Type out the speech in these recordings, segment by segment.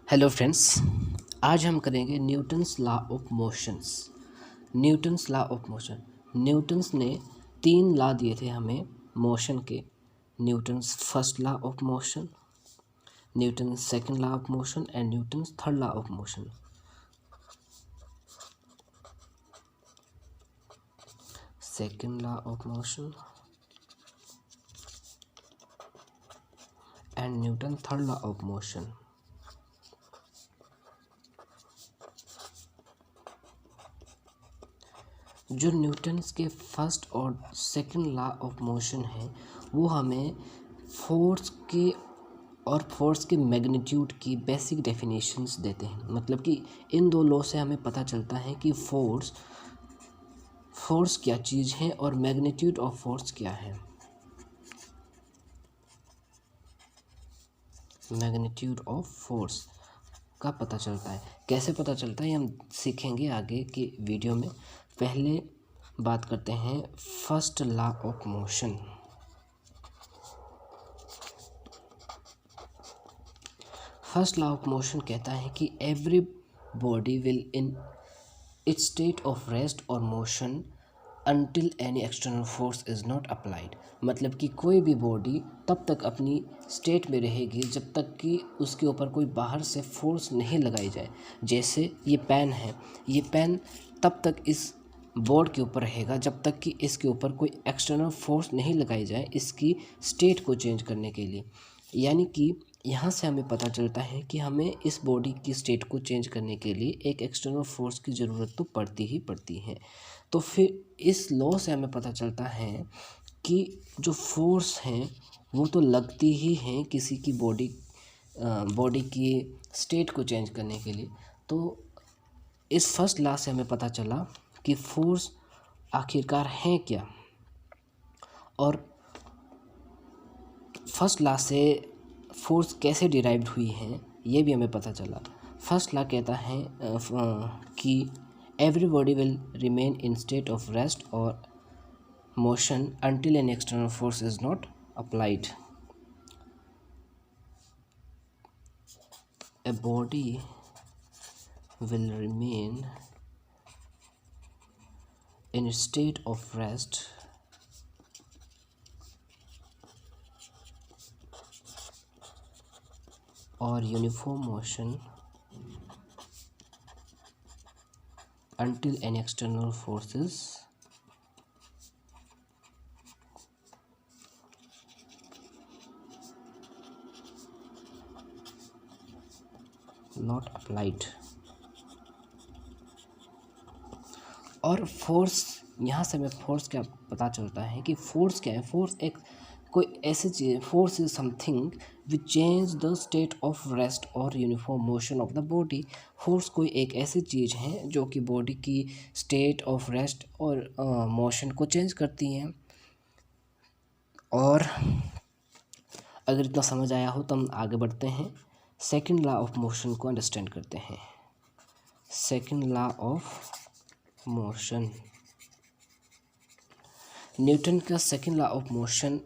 Hello friends, आज हम करेंगे Newton's law of motions. Newton's law of motion. Newton's ने 3 लॉ दिए थे हमें मोशन के। Newton's first law of motion, Newton's second law of motion and Newton's third law of motion. Second law of motion and Newton third law of motion. जो Newton's के first और second law of motion है वो हमें force के magnitude की basic definitions देते हैं। मतलब कि इन 2 लॉ से हमें पता चलता है कि फोर्स क्या चीज़ है और मैग्नीट्यूड ऑफ फोर्स क्या है। मैग्नीट्यूड ऑफ फोर्स का पता चलता है। कैसे पता चलता है हम सीखेंगे आगे की वीडियो में। पहले बात करते हैं first law of motion. First law of motion कहता है कि every body will in its state of rest और motion until any external force is not applied. मतलब कि कोई भी बॉडी तब तक अपनी स्टेट में रहेगी जब तक कि उसके ऊपर कोई बाहर से फोर्स नहीं लगाई जाए। जैसे ये पेन है, ये पेन तब तक इस बोर्ड के ऊपर रहेगा जब तक कि इसके ऊपर कोई एक्सटर्नल फोर्स नहीं लगाई जाए इसकी स्टेट को चेंज करने के लिए। यानी कि यहाँ से हमें पता चलता है कि हमें इस बॉडी की स्टेट को चेंज करने के लिए एक एक्सटर्नल फोर्स की ज़रूरत तो पड़ती ही पड़ती है। तो फिर इस लॉ से हमें पता चलता है कि जो फोर्स हैं वो तो लगती ही हैं किसी की बॉडी की स्टेट को चेंज करने के लिए। तो इस फर्स्ट लॉ से हमें पता चला कि फोर्स आखिरकार हैं क्या। और फर्स्ट लॉ से फोर्स कैसे डिराइव्ड हुई हैं ये भी हमें पता चला। फर्स्ट लॉ कहता है कि every body will remain in state of rest और motion until an external force is not applied. A body will remain in a state of rest or uniform motion until an external force is not applied. और force, यहाँ से हमें force क्या पता चलता है कि फोर्स क्या है। फोर्स एक कोई ऐसी चीज़, force is something which change the state of rest और uniform motion of the body. Force कोई एक ऐसी चीज़ है जो कि बॉडी की स्टेट ऑफ रेस्ट और मोशन को चेंज करती हैं। और अगर इतना समझ आया हो तो हम आगे बढ़ते हैं, सेकंड लॉ ऑफ मोशन को अंडरस्टैंड करते हैं। Second law of motion. Newton का सेकंड लॉ ऑफ मोशन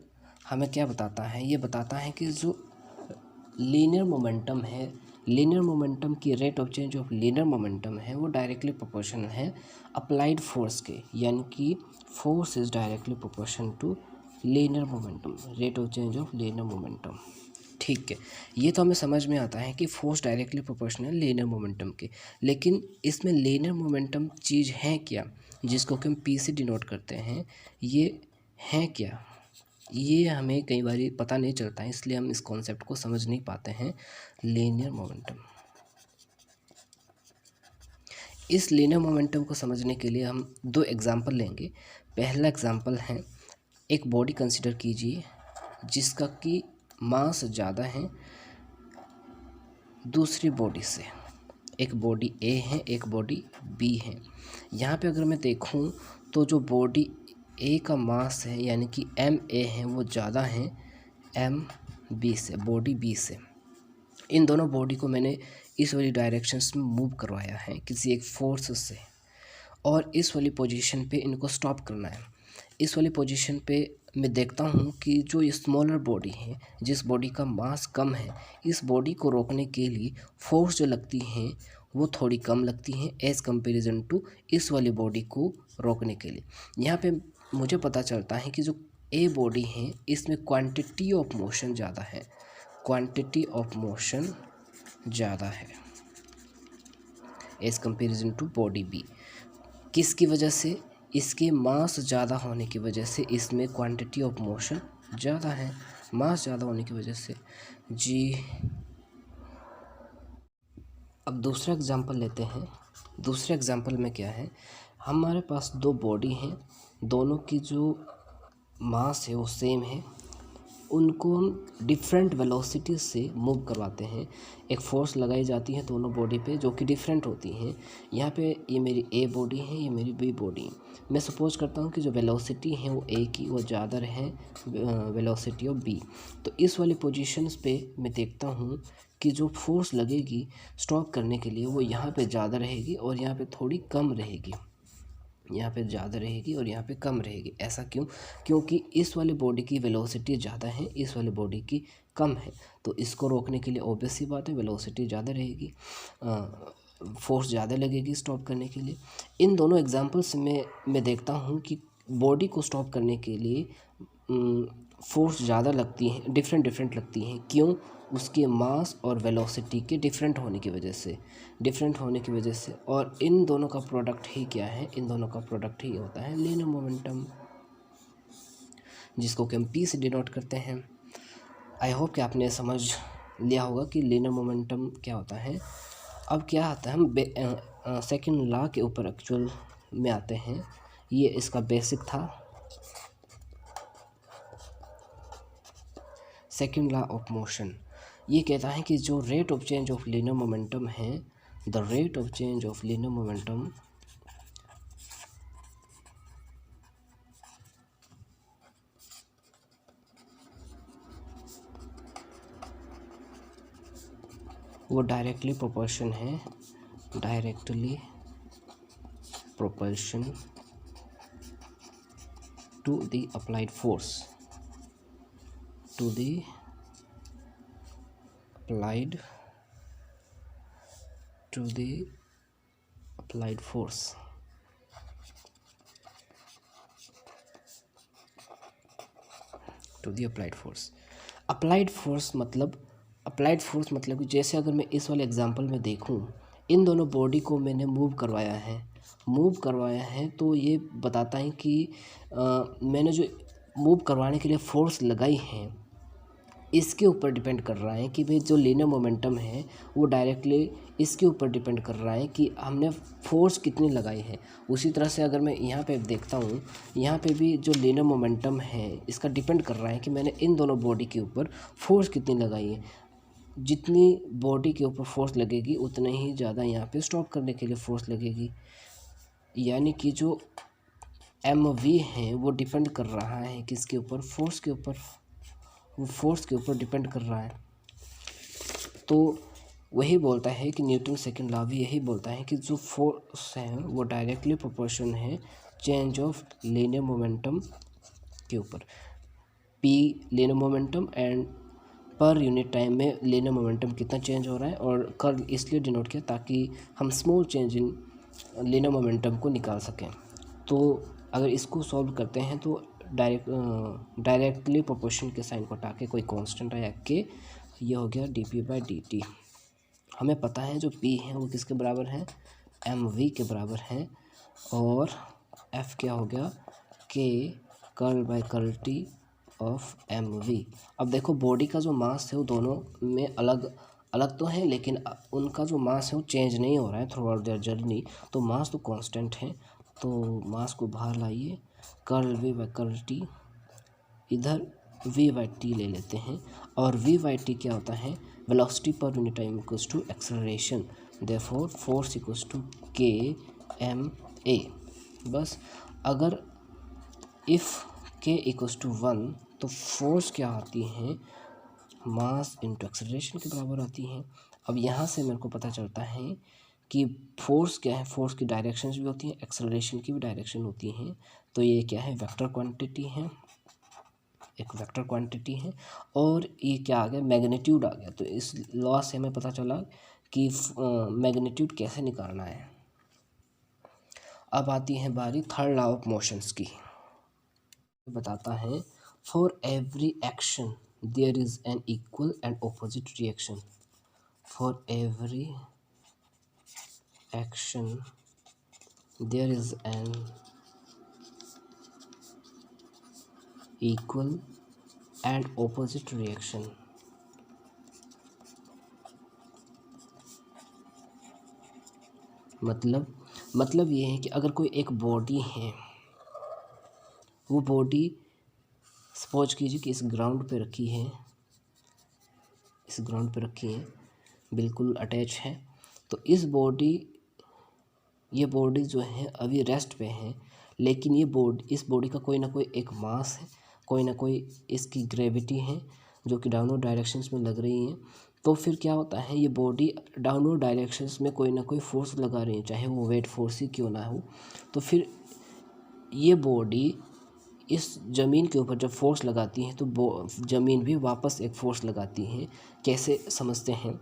हमें क्या बताता है? ये बताता है कि जो लीनियर मोमेंटम है, लीनियर मोमेंटम की rate of change of linear momentum है वो डायरेक्टली प्रोपोर्शनल है अप्लाइड फोर्स के। यानी कि force is directly proportional to linear momentum, rate of change of linear momentum. ठीक है, ये तो हमें समझ में आता है कि force directly proportional linear momentum के। लेकिन इसमें लीनियर मोमेंटम चीज़ है क्या जिसको कि हम पी से डिनोट करते हैं, ये है क्या, ये हमें कई बार पता नहीं चलता है, इसलिए हम इस कॉन्सेप्ट को समझ नहीं पाते हैं। लीनियर मोमेंटम, इस लीनियर मोमेंटम को समझने के लिए हम 2 एग्जांपल लेंगे। पहला एग्जांपल है, एक बॉडी कंसिडर कीजिए जिसका कि मास ज़्यादा है दूसरी बॉडी से। एक बॉडी ए है, एक बॉडी बी है। यहाँ पे अगर मैं देखूँ तो जो बॉडी ए का मास है यानी कि एम ए है वो ज़्यादा है एम बी से, बॉडी बी से। इन दोनों बॉडी को मैंने इस वाली डायरेक्शंस में मूव करवाया है किसी एक फोर्स से, और इस वाली पोजीशन पे इनको स्टॉप करना है। इस वाली पोजीशन पे मैं देखता हूँ कि जो ये स्मॉलर बॉडी है, जिस बॉडी का मास कम है, इस बॉडी को रोकने के लिए फोर्स जो लगती हैं वो थोड़ी कम लगती हैं एज़ कंपेरिजन टू इस वाली बॉडी को रोकने के लिए। यहाँ पे मुझे पता चलता है कि जो ए बॉडी है इसमें क्वांटिटी ऑफ मोशन ज़्यादा है, क्वांटिटी ऑफ मोशन ज़्यादा है as comparison to body B. किसकी वजह से? इसके मास ज़्यादा होने की वजह से इसमें क्वांटिटी ऑफ मोशन ज़्यादा है, मास ज़्यादा होने की वजह से जी। अब दूसरा एग्जांपल लेते हैं। दूसरे एग्जांपल में क्या है, हमारे पास दो बॉडी हैं, दोनों की जो मास है वो सेम है, उनको हम डिफरेंट वेलोसिटी से मूव करवाते हैं। एक फोर्स लगाई जाती है दोनों बॉडी पे जो कि डिफरेंट होती हैं। यहाँ पे ये मेरी ए बॉडी है, ये मेरी बी बॉडी है। मैं सपोज करता हूँ कि जो वेलोसिटी है वो ए की वो ज़्यादा है वेलोसिटी ऑफ बी। तो इस वाली पोजीशंस पे मैं देखता हूँ कि जो फोर्स लगेगी स्टॉप करने के लिए वो यहाँ पे ज़्यादा रहेगी और यहाँ पे थोड़ी कम रहेगी, यहाँ पे ज़्यादा रहेगी और यहाँ पे कम रहेगी। ऐसा क्यों? क्योंकि इस वाली बॉडी की वेलोसिटी ज़्यादा है, इस वाली बॉडी की कम है। तो इसको रोकने के लिए ऑब्वियस सी बात है वेलोसिटी ज़्यादा रहेगी, फोर्स ज़्यादा लगेगी स्टॉप करने के लिए। इन दोनों एग्जांपल्स में मैं देखता हूँ कि बॉडी को स्टॉप करने के लिए फोर्स ज़्यादा लगती हैं, डिफरेंट लगती हैं। क्यों? उसके मास और वेलोसिटी के डिफरेंट होने की वजह से। और इन दोनों का प्रोडक्ट ही क्या है? इन दोनों का प्रोडक्ट ही होता है लीनियर मोमेंटम, जिसको कि हम पी से डिनोट करते हैं। आई होप कि आपने समझ लिया होगा कि लीनियर मोमेंटम क्या होता है। अब क्या आता है, हम सेकंड लॉ के ऊपर एक्चुअल में आते हैं। ये इसका बेसिक था, सेकंड लॉ ऑफ मोशन। ये कहता है कि जो rate of change of linear momentum है, the rate of change of linear momentum वो डायरेक्टली प्रोपोर्शन है, directly proportion to the applied force, to the applied to the applied force। To the applied force. Applied force मतलब कि जैसे अगर मैं इस वाले एग्जांपल में देखूं, इन दोनों बॉडी को मैंने मूव करवाया है तो ये बताता है कि मैंने जो मूव करवाने के लिए फोर्स लगाई है इसके ऊपर डिपेंड कर रहा है कि भाई जो लीनियर मोमेंटम है वो डायरेक्टली इसके ऊपर डिपेंड कर रहा है कि हमने फोर्स कितनी लगाई है। उसी तरह से अगर मैं यहाँ पे देखता हूँ, यहाँ पे भी जो लीनियर मोमेंटम है इसका डिपेंड कर रहा है कि मैंने इन दोनों बॉडी के ऊपर फोर्स कितनी लगाई है। जितनी बॉडी के ऊपर फोर्स लगेगी उतने ही ज़्यादा यहाँ पे स्टॉप करने के लिए फोर्स लगेगी। यानी कि जो MV है वो डिपेंड कर रहा है किसके ऊपर? फोर्स के ऊपर, वो फोर्स के ऊपर डिपेंड कर रहा है। तो वही बोलता है कि न्यूटन सेकंड लॉ भी यही बोलता है कि जो फोर्स है वो डायरेक्टली प्रोपोर्शन है चेंज ऑफ लीनियर मोमेंटम के ऊपर। P लीनियर मोमेंटम एंड पर यूनिट टाइम में लीनियर मोमेंटम कितना चेंज हो रहा है, और कर्व इसलिए डिनोट किया ताकि हम small change in linear momentum को निकाल सकें। तो अगर इसको सॉल्व करते हैं तो डायरेक्टली प्रोपोर्शन के साइन को हटा के कोई कांस्टेंट आया के, ये हो गया dp/dt। हमें पता है जो p है वो किसके बराबर है? mv के बराबर है, और f क्या हो गया? k curl t of mv। अब देखो बॉडी का जो मास है वो दोनों में अलग तो है, लेकिन उनका जो मास है वो चेंज नहीं हो रहा है थ्रू आउट देयर जर्नी। तो मास तो कांस्टेंट है, तो मास को बाहर लाइए, कर्ल v/t, इधर v/t ले लेते हैं, और v/t क्या होता है? Velocity per unit time equals to acceleration, therefore force equals to kma। बस अगर इफ़ k इक्वल्स टू 1 तो फोर्स क्या आती है? मास इंटू एक्सेलरेशन के बराबर आती है। अब यहाँ से मेरे को पता चलता है कि फोर्स क्या है? फोर्स की डायरेक्शंस भी होती हैं, एक्सेलरेशन की भी डायरेक्शन होती हैं। तो ये क्या है? वेक्टर क्वांटिटी है, एक वेक्टर क्वांटिटी है, और ये क्या आ गया, मैग्नीट्यूड आ गया। तो इस लॉ से हमें पता चला कि मैग्नीट्यूड कैसे निकालना है। अब आती है बारी थर्ड लॉ ऑफ मोशंस की। बताता है for every action there is an equal and opposite reaction. For every action there is an equal and opposite reaction. मतलब ये है कि अगर कोई एक बॉडी है, वो बॉडी सपोज कीजिए कि इस ग्राउंड पे रखी है, इस ग्राउंड पे रखी है, बिल्कुल अटैच है। तो ये बॉडी जो है अभी रेस्ट पे है, लेकिन इस बॉडी का कोई ना कोई एक मास है, कोई ना कोई इसकी ग्रेविटी है जो कि डाउनवर्ड डायरेक्शंस में लग रही है। तो फिर क्या होता है, ये बॉडी डाउनवर्ड डायरेक्शंस में कोई ना कोई फोर्स लगा रही है, चाहे वो वेट फोर्स ही क्यों ना हो। तो फिर ये बॉडी इस ज़मीन के ऊपर जब फोर्स लगाती है तो ज़मीन भी वापस एक फोर्स लगाती है। कैसे समझते हैं,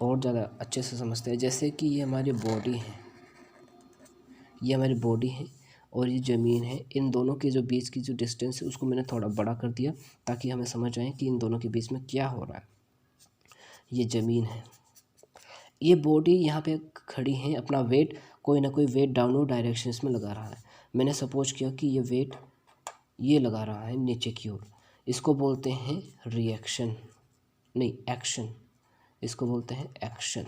और ज़्यादा अच्छे से समझते हैं। जैसे कि ये हमारी बॉडी है और ये ज़मीन है, इन दोनों के जो बीच की जो डिस्टेंस है उसको मैंने थोड़ा बड़ा कर दिया ताकि हमें समझ आए कि इन दोनों के बीच में क्या हो रहा है। ये ज़मीन है, ये बॉडी यहाँ पे खड़ी है, अपना वेट कोई ना कोई वेट डाउनवर्ड डायरेक्शंस में लगा रहा है। मैंने सपोज किया कि ये वेट ये लगा रहा है नीचे की ओर, इसको बोलते हैं एक्शन, इसको बोलते हैं एक्शन।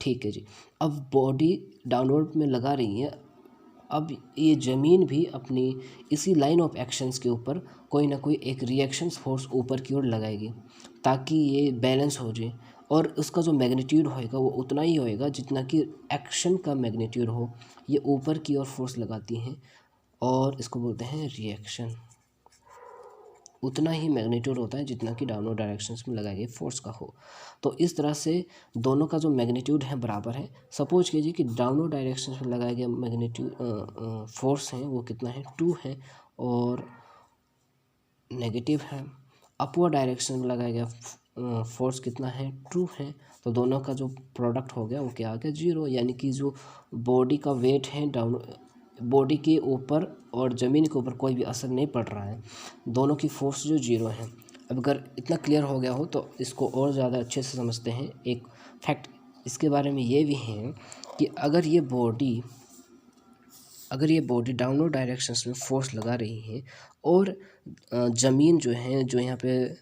ठीक है जी। अब बॉडी डाउनवर्ड में लगा रही है, अब ये ज़मीन भी अपनी इसी लाइन ऑफ एक्शंस के ऊपर कोई ना कोई एक रिएक्शंस फोर्स ऊपर की ओर लगाएगी ताकि ये बैलेंस हो जाए, और उसका जो मैग्नीट्यूड होएगा वो उतना ही होएगा जितना कि एक्शन का मैग्नीट्यूड हो। ये ऊपर की ओर फोर्स लगाती हैं और इसको बोलते हैं रिएक्शन। उतना ही मैग्नीट्यूड होता है जितना कि डाउनवर्ड डायरेक्शंस में लगाए गए फोर्स का हो। तो इस तरह से दोनों का जो मैग्नीट्यूड है बराबर है। सपोज कीजिए कि डाउनवर्ड डायरेक्शंस में लगाए गए मैग्नीट्यूड फोर्स हैं वो कितना है, 2 है, और नेगेटिव है। अपवर्ड डायरेक्शन में लगाया गया फोर्स कितना है, 2 है। तो दोनों का जो प्रोडक्ट हो गया वो क्या आ गया, 0। यानी कि जो बॉडी का वेट है बॉडी के ऊपर और ज़मीन के ऊपर कोई भी असर नहीं पड़ रहा है, दोनों की फोर्स जो 0 है। अब अगर इतना क्लियर हो गया हो तो इसको और ज़्यादा अच्छे से समझते हैं। एक फैक्ट इसके बारे में ये भी है कि अगर ये बॉडी डाउनवर्ड डायरेक्शंस में फोर्स लगा रही है और ज़मीन जो है, जो यहाँ पे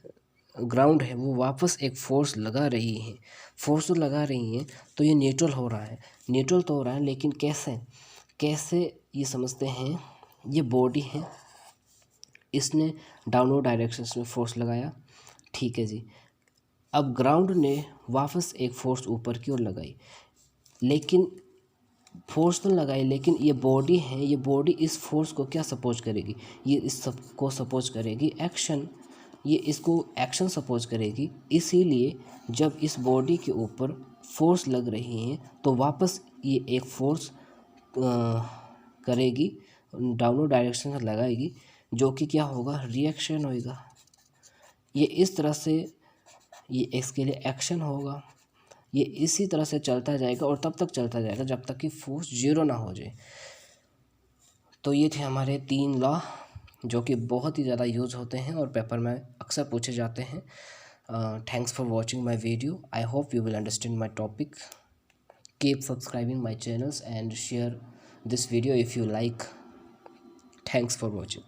ग्राउंड है, वो वापस एक फोर्स लगा रही है, फोर्स तो लगा रही है, तो ये न्यूट्रल हो रहा है। लेकिन कैसे ये समझते हैं। ये बॉडी है, इसने डाउनवर्ड डायरेक्शंस में फोर्स लगाया, ठीक है जी। अब ग्राउंड ने वापस एक फोर्स ऊपर की ओर लगाई, लेकिन फोर्स तो लगाई, लेकिन ये बॉडी है, ये बॉडी इस फोर्स को क्या सपोज करेगी, ये इस सब को सपोज करेगी एक्शन, ये इसको एक्शन सपोज करेगी। इसीलिए जब इस बॉडी के ऊपर फोर्स लग रही है तो वापस ये एक फोर्स करेगी, डाउनवर्ड डायरेक्शन में लगाएगी, जो कि क्या होगा, रिएक्शन होएगा। ये इस तरह से ये इसके लिए एक्शन होगा। ये इसी तरह से चलता जाएगा और तब तक चलता जाएगा जब तक कि फोर्स 0 ना हो जाए। तो ये थे हमारे 3 लॉ जो कि बहुत ही ज़्यादा यूज़ होते हैं और पेपर में अक्सर पूछे जाते हैं। Thanks for watching my video. I hope you will understand my topic. Keep subscribing my channels and share this video if you like. Thanks for watching.